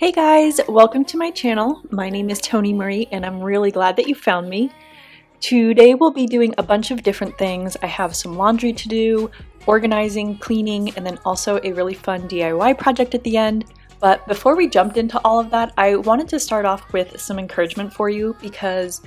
Hey guys, welcome to my channel. My name is Tonimarie and I'm really glad that you found me. Today we'll be doing a bunch of different things. I have some laundry to do, organizing, cleaning, and then also a really fun DIY project at the end. But before we jumped into all of that, I wanted to start off with some encouragement for you because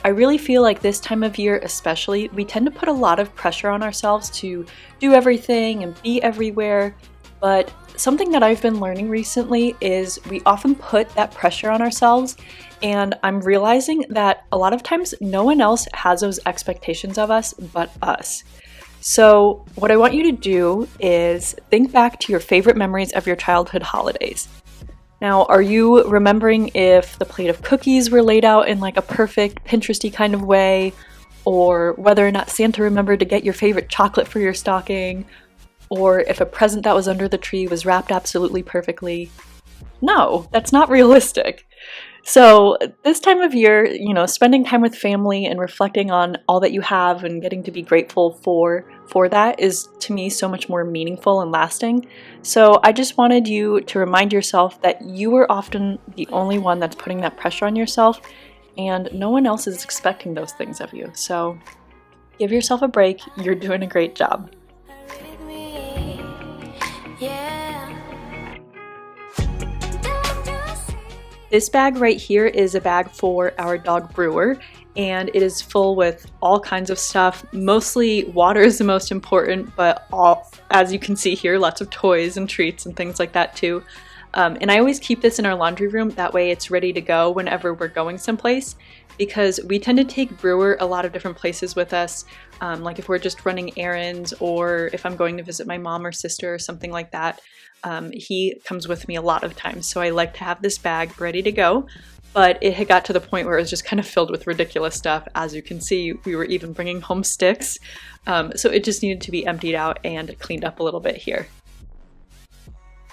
I really feel like this time of year especially, we tend to put a lot of pressure on ourselves to do everything and be everywhere. But something that I've been learning recently is we often put that pressure on ourselves, and I'm realizing that a lot of times no one else has those expectations of us but us. So what I want you to do is think back to your favorite memories of your childhood holidays. Now, are you remembering if the plate of cookies were laid out in like a perfect Pinteresty kind of way, or whether or not Santa remembered to get your favorite chocolate for your stocking? Or if a present that was under the tree was wrapped absolutely perfectly? No, that's not realistic. So this time of year, spending time with family and reflecting on all that you have and getting to be grateful for that is, to me, so much more meaningful and lasting. So I just wanted you to remind yourself that you are often the only one that's putting that pressure on yourself, and no one else is expecting those things of you. So give yourself a break. You're doing a great job. This bag right here is a bag for our dog Brewer, and it is full with all kinds of stuff. Mostly water is the most important, but as you can see here, lots of toys and treats and things like that too. And I always keep this in our laundry room, that way it's ready to go whenever we're going someplace, because we tend to take Brewer a lot of different places with us, like if we're just running errands or if I'm going to visit my mom or sister or something like that. He comes with me a lot of times, so I like to have this bag ready to go, but it had got to the point where it was just kind of filled with ridiculous stuff. As you can see, we were even bringing home sticks, so it just needed to be emptied out and cleaned up a little bit here.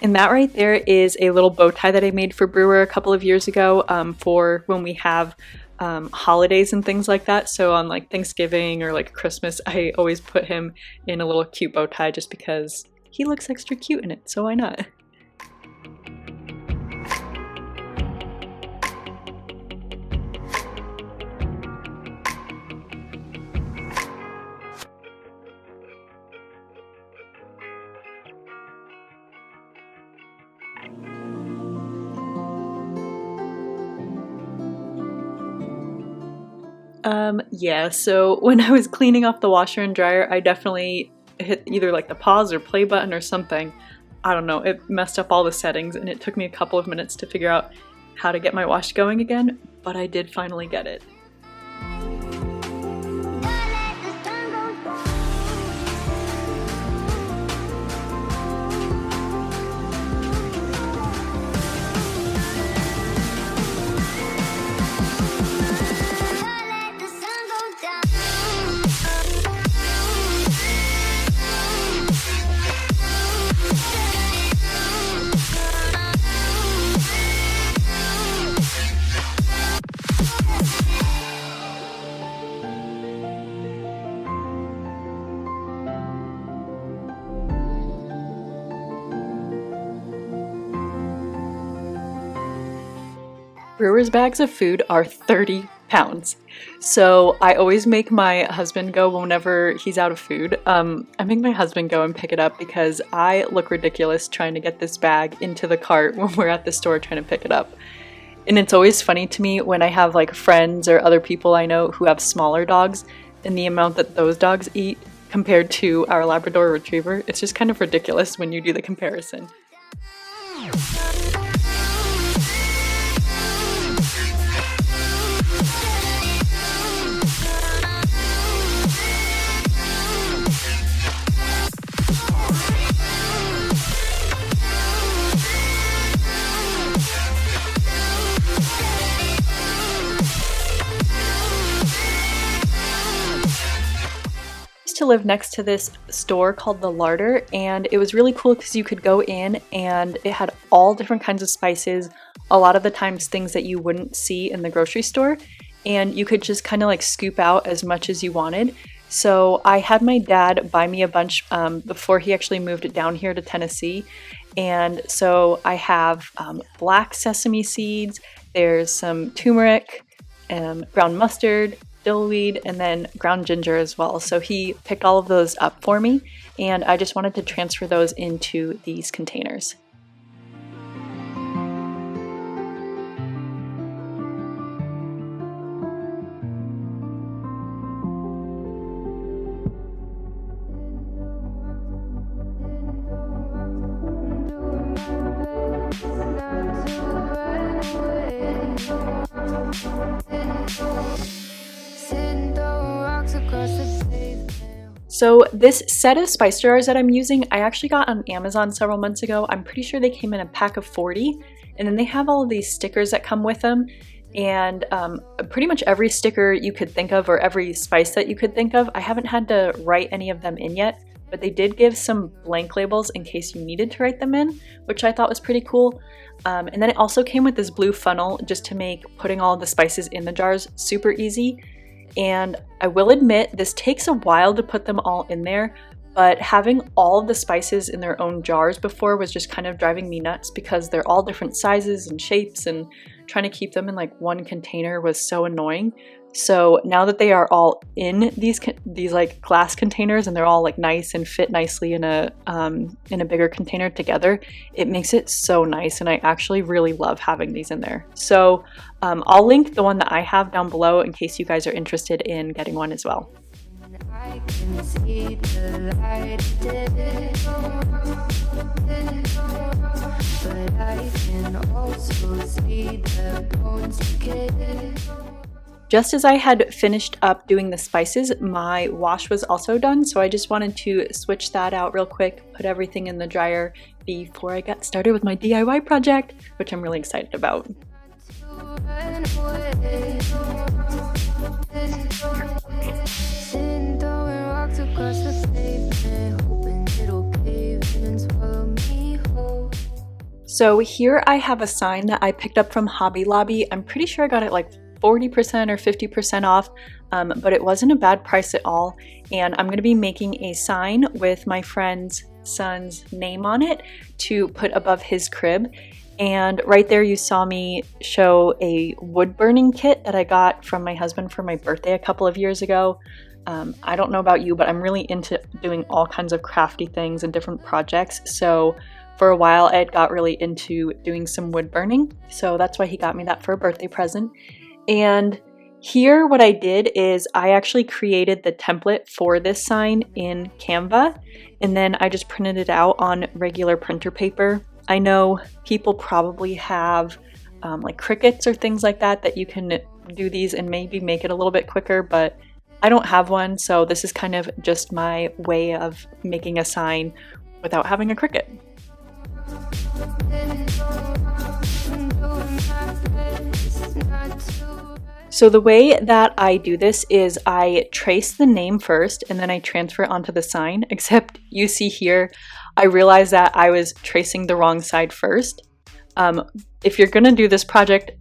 And that right there is a little bow tie that I made for Brewer a couple of years ago for when we have holidays and things like that. So on like Thanksgiving or like Christmas, I always put him in a little cute bow tie just because he looks extra cute in it, so why not? Yeah, so when I was cleaning off the washer and dryer, I definitely hit either like the pause or play button or something. I don't know, it messed up all the settings and it took me a couple of minutes to figure out how to get my wash going again, but I did finally get it. Brewer's bags of food are 30 pounds. So I always make my husband go whenever he's out of food. I make my husband go and pick it up because I look ridiculous trying to get this bag into the cart when we're at the store trying to pick it up. And it's always funny to me when I have like friends or other people I know who have smaller dogs and the amount that those dogs eat compared to our Labrador Retriever. It's just kind of ridiculous when you do the comparison. To live next to this store called The Larder, and it was really cool because you could go in and it had all different kinds of spices, a lot of the times things that you wouldn't see in the grocery store, and you could just kind of like scoop out as much as you wanted. So I had my dad buy me a bunch before he actually moved it down here to Tennessee, And so I have black sesame seeds, there's some turmeric, ground mustard, dillweed, and then ground ginger as well. So he picked all of those up for me, and I just wanted to transfer those into these containers. So this set of spice jars that I'm using, I actually got on Amazon several months ago. I'm pretty sure they came in a pack of 40, and then they have all of these stickers that come with them. And pretty much every sticker you could think of, or every spice that you could think of, I haven't had to write any of them in yet, but they did give some blank labels in case you needed to write them in, which I thought was pretty cool. And then it also came with this blue funnel just to make putting all of the spices in the jars super easy. And I will admit, this takes a while to put them all in there, but having all of the spices in their own jars before was just kind of driving me nuts because they're all different sizes and shapes, and trying to keep them in like one container was so annoying. So now that they are all in these like glass containers, and they're all like nice and fit nicely in a bigger container together, it makes it so nice, and I actually really love having these in there. So I'll link the one that I have down below in case you guys are interested in getting one as well. I can see the light, but I can also see the bones again. Just as I had finished up doing the spices, my wash was also done, so I just wanted to switch that out real quick, put everything in the dryer before I got started with my DIY project, which I'm really excited about. So here I have a sign that I picked up from Hobby Lobby. I'm pretty sure I got it like 40% or 50% off, but it wasn't a bad price at all. And I'm going to be making a sign with my friend's son's name on it to put above his crib. And right there you saw me show a wood burning kit that I got from my husband for my birthday a couple of years ago. I don't know about you, but I'm really into doing all kinds of crafty things and different projects. So for a while I got really into doing some wood burning. So that's why he got me that for a birthday present. And here what I did is I actually created the template for this sign in Canva, and then I just printed it out on regular printer paper. I know people probably have like Cricuts or things like that you can do these and maybe make it a little bit quicker, but I don't have one, so this is kind of just my way of making a sign without having a Cricut. So the way that I do this is I trace the name first and then I transfer it onto the sign, except you see here, I realized that I was tracing the wrong side first. If you're gonna do this project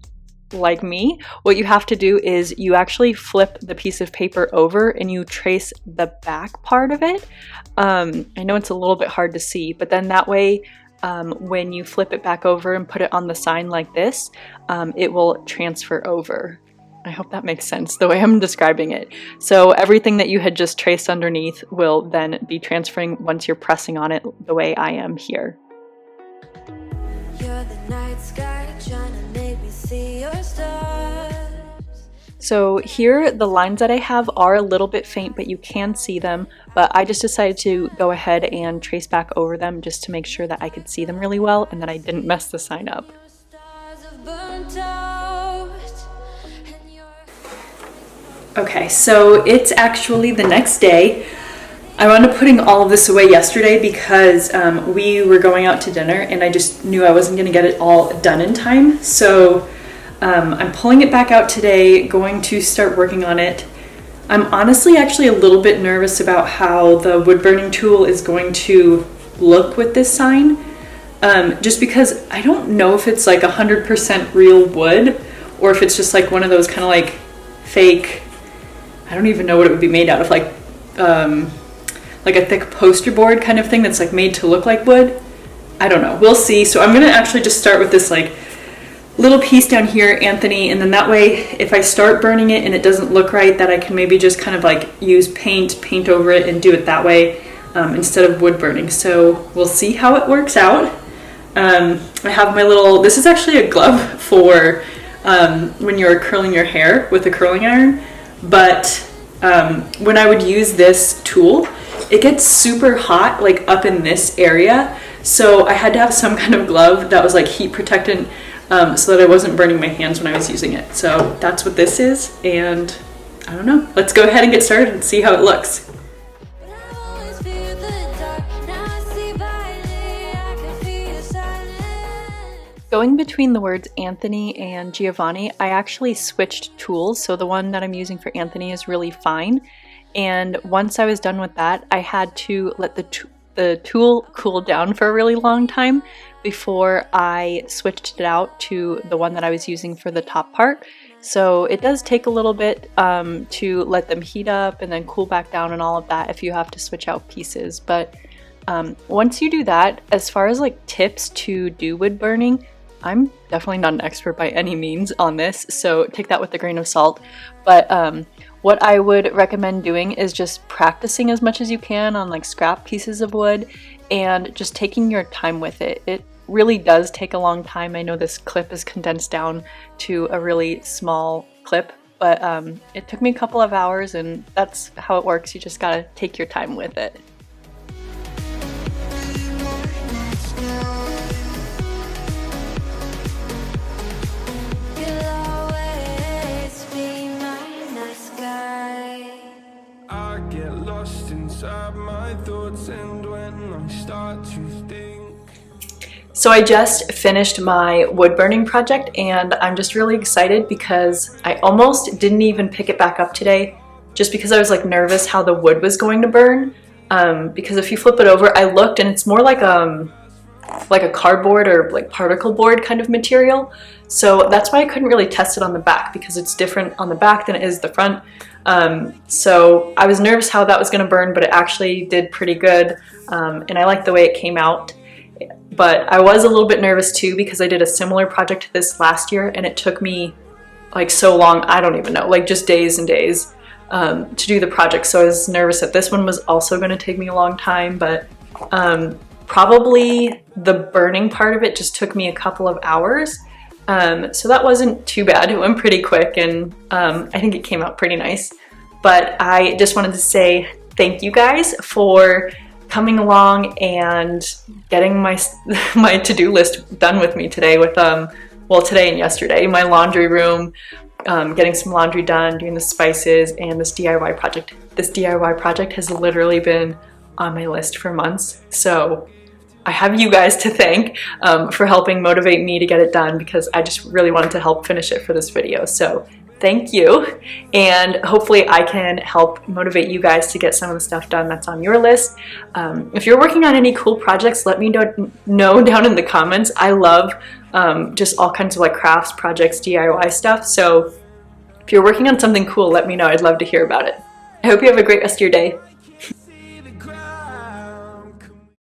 like me, what you have to do is you actually flip the piece of paper over and you trace the back part of it. I know it's a little bit hard to see, but then that way, when you flip it back over and put it on the sign like this, it will transfer over. I hope that makes sense the way I'm describing it. So everything that you had just traced underneath will then be transferring once you're pressing on it the way I am here. You're the night sky trying to make me see your stars. So here the lines that I have are a little bit faint, but you can see them, but I just decided to go ahead and trace back over them just to make sure that I could see them really well and that I didn't mess the sign up. Okay, so it's actually the next day. I wound up putting all of this away yesterday because we were going out to dinner and I just knew I wasn't gonna get it all done in time. So I'm pulling it back out today, going to start working on it. I'm honestly actually a little bit nervous about how the wood burning tool is going to look with this sign. Just because I don't know if it's like 100% real wood or if it's just like one of those kind of like fake, I don't even know what it would be made out of, like a thick poster board kind of thing that's like made to look like wood. I don't know, we'll see. So I'm gonna actually just start with this like little piece down here, Anthony, and then that way if I start burning it and it doesn't look right, that I can maybe just kind of like use paint over it and do it that way instead of wood burning. So we'll see how it works out. I have my little, this is actually a glove for when you're curling your hair with a curling iron, but when I would use this tool, it gets super hot like up in this area, so I had to have some kind of glove that was like heat protectant so that I wasn't burning my hands when I was using it. So that's what this is, and I don't know, let's go ahead and get started and see how it looks. Going between the words Anthony and Giovanni, I actually switched tools, so the one that I'm using for Anthony is really fine, and once I was done with that, I had to let the tool cool down for a really long time before I switched it out to the one that I was using for the top part. So it does take a little bit to let them heat up and then cool back down and all of that if you have to switch out pieces. But once you do that, as far as like tips to do wood burning, I'm definitely not an expert by any means on this, so take that with a grain of salt. But what I would recommend doing is just practicing as much as you can on like scrap pieces of wood and just taking your time with it. It really does take a long time. I know this clip is condensed down to a really small clip, but it took me a couple of hours, and that's how it works. You just gotta take your time with it. So I just finished my wood burning project, and I'm just really excited because I almost didn't even pick it back up today just because I was like nervous how the wood was going to burn. Because if you flip it over, I looked and it's more like a cardboard or like particle board kind of material. So that's why I couldn't really test it on the back, because it's different on the back than it is the front. So I was nervous how that was going to burn, but it actually did pretty good, and I like the way it came out. But I was a little bit nervous too because I did a similar project to this last year, and it took me like so long, I don't even know, like just days and days to do the project. So I was nervous that this one was also going to take me a long time, but probably the burning part of it just took me a couple of hours. So that wasn't too bad. It went pretty quick, and I think it came out pretty nice. But I just wanted to say thank you guys for coming along and getting my to-do list done with me today with well, today and yesterday, my laundry room, getting some laundry done, doing the spices, and this DIY project. This DIY project has literally been on my list for months, so I have you guys to thank for helping motivate me to get it done, because I just really wanted to help finish it for this video. So thank you, and hopefully I can help motivate you guys to get some of the stuff done that's on your list. If you're working on any cool projects, let me know down in the comments. I love just all kinds of like crafts, projects, DIY stuff. So if you're working on something cool, let me know. I'd love to hear about it. I hope you have a great rest of your day.